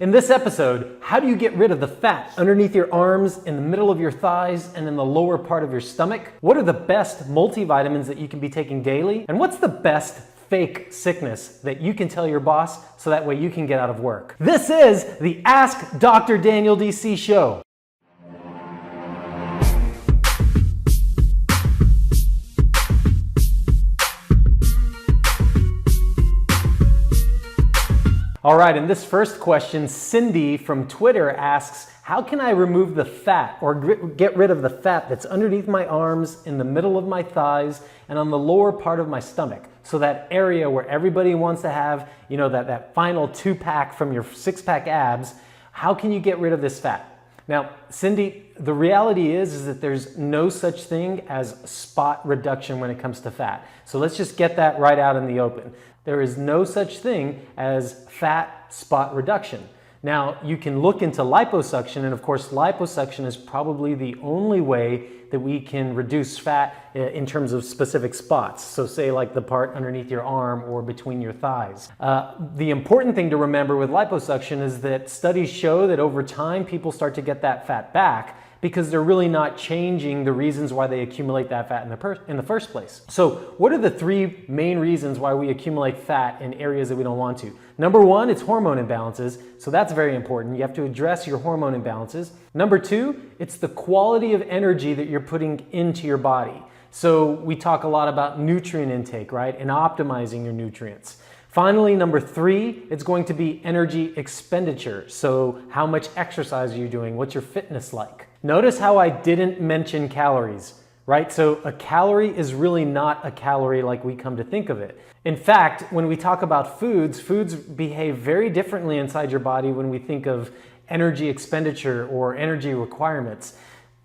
In this episode, how do you get rid of the fat underneath your arms, in the middle of your thighs, and in the lower part of your stomach? What are the best multivitamins that you can be taking daily? And what's the best fake sickness that you can tell your boss so that way you can get out of work? This is the Ask Dr. Daniel DC show. All right, in this first question, Cindy from Twitter asks, how can I remove the fat or get rid of the fat that's underneath my arms, in the middle of my thighs, and on the lower part of my stomach? So that area where everybody wants to have, that final two-pack from your six-pack abs, how can you get rid of this fat? Now, Cindy, the reality is that there's no such thing as spot reduction when it comes to fat. So let's just get that right out in the open. There is no such thing as fat spot reduction. Now, you can look into liposuction, and of course, liposuction is probably the only way that we can reduce fat in terms of specific spots. So say like the part underneath your arm or between your thighs. The important thing to remember with liposuction is that studies show that over time, people start to get that fat back because they're really not changing the reasons why they accumulate that fat in the first place. So what are the three main reasons why we accumulate fat in areas that we don't want to? Number one, it's hormone imbalances. So that's very important. You have to address your hormone imbalances. Number two, it's the quality of energy that you're putting into your body. So we talk a lot about nutrient intake, right? And optimizing your nutrients. Finally, number three, it's going to be energy expenditure. So how much exercise are you doing? What's your fitness like? Notice how I didn't mention calories, right? So a calorie is really not a calorie like we come to think of it. In fact, when we talk about foods behave very differently inside your body when we think of energy expenditure or energy requirements.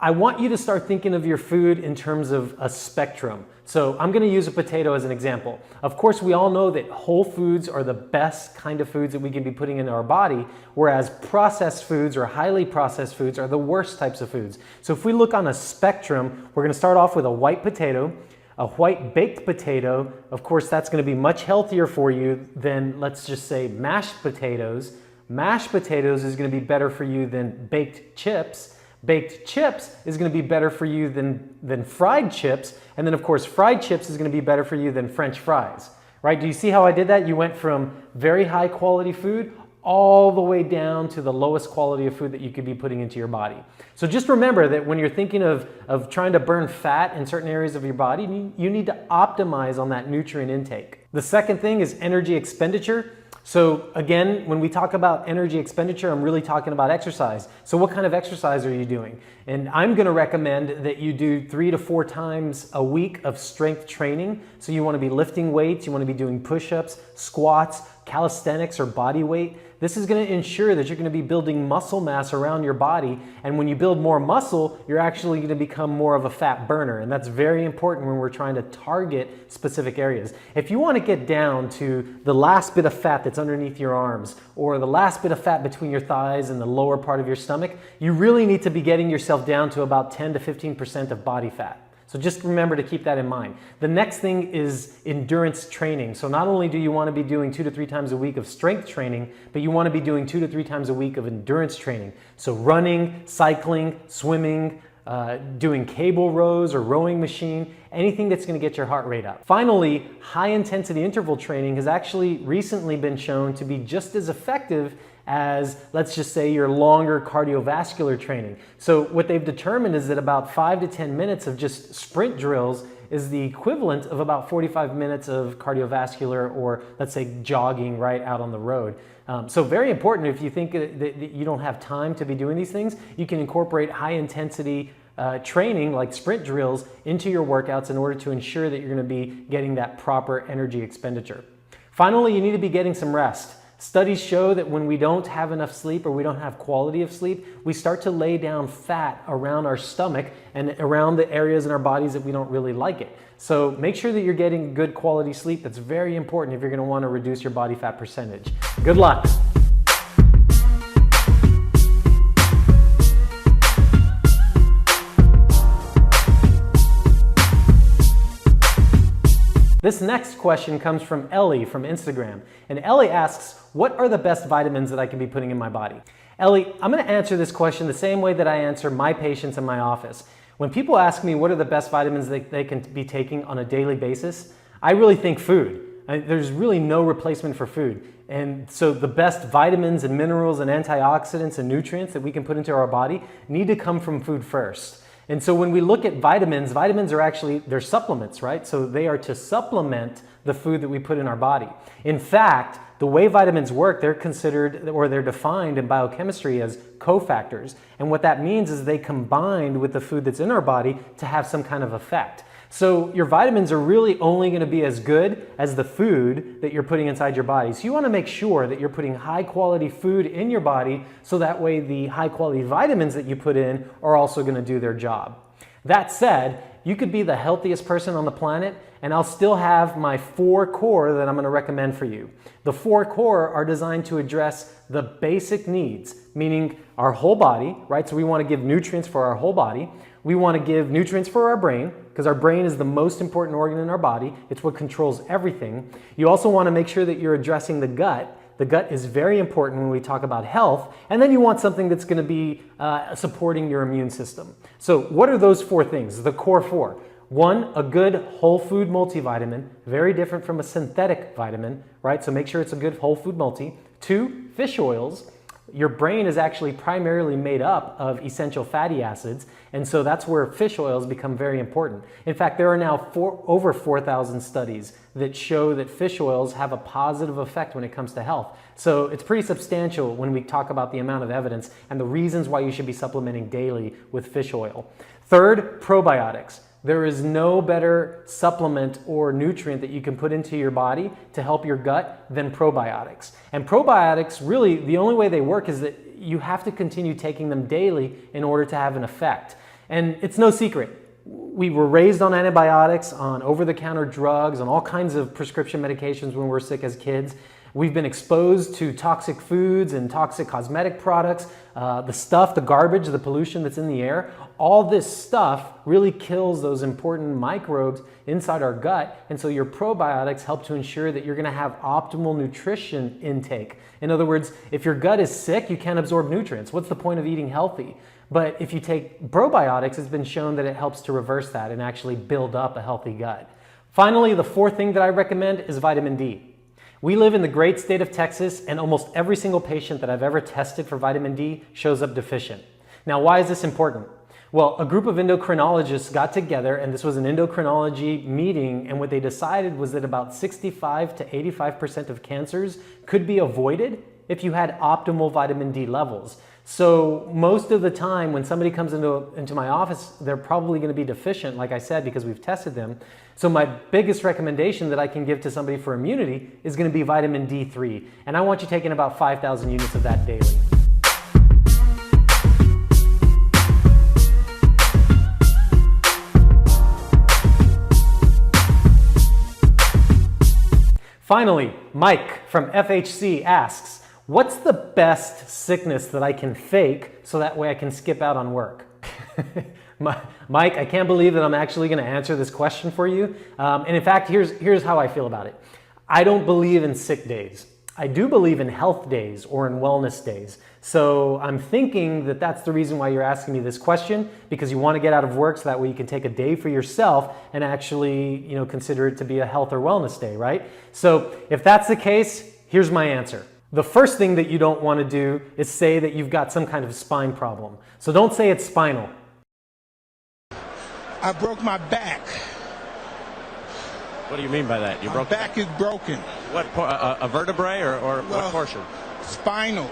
I want you to start thinking of your food in terms of a spectrum. So I'm going to use a potato as an example. Of course, we all know that whole foods are the best kind of foods that we can be putting into our body, whereas processed foods or highly processed foods are the worst types of foods. So if we look on a spectrum, we're going to start off with a white potato, a white baked potato. Of course, that's going to be much healthier for you than, let's just say, mashed potatoes. Mashed potatoes is going to be better for you than baked chips. Baked chips is going to be better for you than fried chips. And then, of course, fried chips is going to be better for you than French fries, right? Do you see how I did that? You went from very high quality food all the way down to the lowest quality of food that you could be putting into your body. So just remember that when you're thinking of trying to burn fat in certain areas of your body, you need to optimize on that nutrient intake. The second thing is energy expenditure. So again, when we talk about energy expenditure, I'm really talking about exercise. So what kind of exercise are you doing? And I'm going to recommend that you do 3 to 4 times a week of strength training. So you want to be lifting weights, you want to be doing push-ups, squats, calisthenics, or body weight. This is going to ensure that you're going to be building muscle mass around your body. And when you build more muscle, you're actually going to become more of a fat burner. And that's very important when we're trying to target specific areas. If you want to get down to the last bit of fat that's underneath your arms, or the last bit of fat between your thighs and the lower part of your stomach, you really need to be getting yourself down to about 10 to 15% of body fat. So just remember to keep that in mind. The next thing is endurance training. So not only do you want to be doing 2 to 3 times a week of strength training, but you want to be doing 2 to 3 times a week of endurance training. So running, cycling, swimming, doing cable rows or rowing machine, anything that's going to get your heart rate up. Finally, high intensity interval training has actually recently been shown to be just as effective as, let's just say, your longer cardiovascular training. So what they've determined is that about 5 to 10 minutes of just sprint drills is the equivalent of about 45 minutes of cardiovascular, or let's say jogging right out on the road. So very important, if you think that you don't have time to be doing these things, you can incorporate high intensity training like sprint drills into your workouts in order to ensure that you're going to be getting that proper energy expenditure. Finally, you need to be getting some rest. Studies show that when we don't have enough sleep or we don't have quality of sleep, we start to lay down fat around our stomach and around the areas in our bodies that we don't really like it. So make sure that you're getting good quality sleep. That's very important if you're going to want to reduce your body fat percentage. Good luck. This next question comes from Ellie from Instagram. And Ellie asks, what are the best vitamins that I can be putting in my body? Ellie, I'm going to answer this question the same way that I answer my patients in my office. When people ask me what are the best vitamins they can be taking on a daily basis, I really think food. There's really no replacement for food. And so the best vitamins and minerals and antioxidants and nutrients that we can put into our body need to come from food first. And so when we look at vitamins, vitamins are actually, they're supplements, right? So they are to supplement the food that we put in our body. In fact, the way vitamins work, they're considered, or they're defined in biochemistry as cofactors. And what that means is they combine with the food that's in our body to have some kind of effect. So your vitamins are really only going to be as good as the food that you're putting inside your body. So you want to make sure that you're putting high quality food in your body so that way the high quality vitamins that you put in are also going to do their job. That said, you could be the healthiest person on the planet and I'll still have my 4 core that I'm going to recommend for you. The 4 core are designed to address the basic needs, meaning our whole body, right? So we want to give nutrients for our whole body. We want to give nutrients for our brain, because our brain is the most important organ in our body. It's what controls everything. You also want to make sure that you're addressing the gut. The gut is very important when we talk about health. And then you want something that's going to be supporting your immune system. So what are those 4 things? The core 4. 1, a good whole food multivitamin, very different from a synthetic vitamin, right? So make sure it's a good whole food multi. 2, fish oils. Your brain is actually primarily made up of essential fatty acids, and so that's where fish oils become very important. In fact, there are now over 4,000 studies that show that fish oils have a positive effect when it comes to health. So it's pretty substantial when we talk about the amount of evidence and the reasons why you should be supplementing daily with fish oil. 3rd, probiotics. There is no better supplement or nutrient that you can put into your body to help your gut than probiotics. And probiotics, really, the only way they work is that you have to continue taking them daily in order to have an effect. And it's no secret. We were raised on antibiotics, on over-the-counter drugs, on all kinds of prescription medications when we were sick as kids. We've been exposed to toxic foods and toxic cosmetic products, the garbage, the pollution that's in the air. All this stuff really kills those important microbes inside our gut. And so your probiotics help to ensure that you're going to have optimal nutrition intake. In other words, if your gut is sick, you can't absorb nutrients. What's the point of eating healthy? But if you take probiotics, it's been shown that it helps to reverse that and actually build up a healthy gut. Finally, the 4th thing that I recommend is vitamin D. We live in the great state of Texas, and almost every single patient that I've ever tested for vitamin D shows up deficient. Now, why is this important? Well, a group of endocrinologists got together, and this was an endocrinology meeting, and what they decided was that about 65 to 85% of cancers could be avoided if you had optimal vitamin D levels. So most of the time when somebody comes into my office, they're probably going to be deficient, like I said, because we've tested them. So my biggest recommendation that I can give to somebody for immunity is going to be vitamin D3. And I want you taking about 5,000 units of that daily. Finally, Mike from FHC asks, what's the best sickness that I can fake so that way I can skip out on work? Mike, I can't believe that I'm actually going to answer this question for you. And in fact, here's how I feel about it. I don't believe in sick days. I do believe in health days or in wellness days. So I'm thinking that that's the reason why you're asking me this question, because you want to get out of work so that way you can take a day for yourself and actually, consider it to be a health or wellness day, right? So if that's the case, here's my answer. The first thing that you don't want to do is say that you've got some kind of spine problem. So don't say it's spinal. I broke my back. What do you mean by that? My back is broken. What, a vertebrae or what portion? Spinal.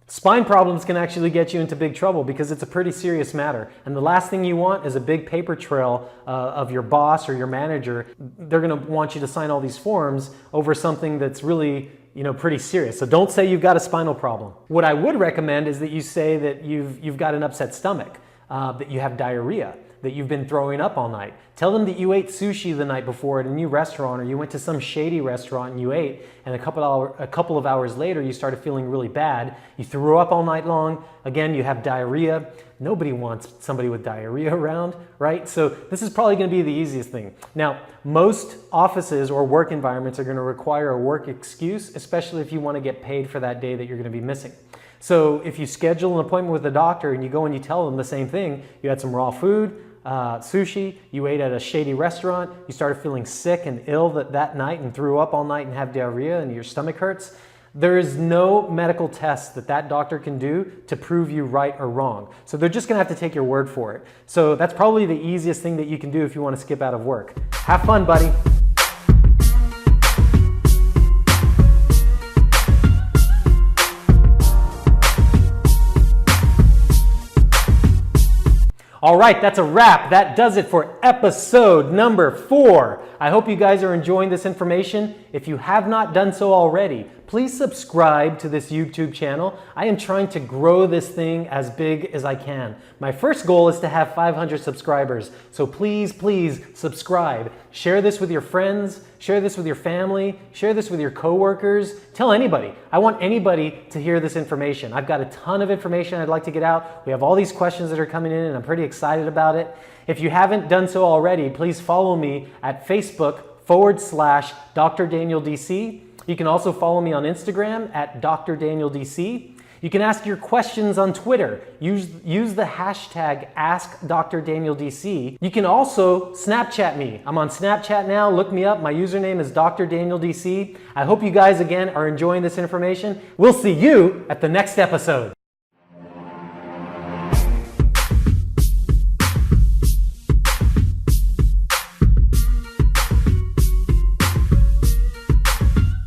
Spine problems can actually get you into big trouble because it's a pretty serious matter. And the last thing you want is a big paper trail of your boss or your manager. They're going to want you to sign all these forms over something that's really, pretty serious. So don't say you've got a spinal problem. What I would recommend is that you say that you've got an upset stomach, that you have diarrhea. that you've been throwing up all night. Tell them that you ate sushi the night before at a new restaurant, or you went to some shady restaurant and you ate, and a couple of hours later you started feeling really bad. You threw up all night long. Again, you have diarrhea. Nobody wants somebody with diarrhea around, right? So this is probably going to be the easiest thing. Now, most offices or work environments are going to require a work excuse, especially if you want to get paid for that day that you're going to be missing. So if you schedule an appointment with a doctor and you go and you tell them the same thing, you had some raw food, sushi, you ate at a shady restaurant, you started feeling sick and ill that night and threw up all night and have diarrhea and your stomach hurts, there is no medical test that doctor can do to prove you right or wrong. So they're just gonna have to take your word for it. So that's probably the easiest thing that you can do if you want to skip out of work. Have fun, buddy. All right, that's a wrap. That does it for episode number 4. I hope you guys are enjoying this information. If you have not done so already, please subscribe to this YouTube channel. I am trying to grow this thing as big as I can. My first goal is to have 500 subscribers. So please, please subscribe. Share this with your friends. Share this with your family. Share this with your coworkers. Tell anybody. I want anybody to hear this information. I've got a ton of information I'd like to get out. We have all these questions that are coming in and I'm pretty excited about it. If you haven't done so already, please follow me at Facebook/Dr. Daniel DC. You can also follow me on Instagram at Dr. Daniel DC. You can ask your questions on Twitter. Use the hashtag AskDrDanielDC. You can also Snapchat me. I'm on Snapchat now. Look me up. My username is Dr. Daniel DC. I hope you guys, again, are enjoying this information. We'll see you at the next episode.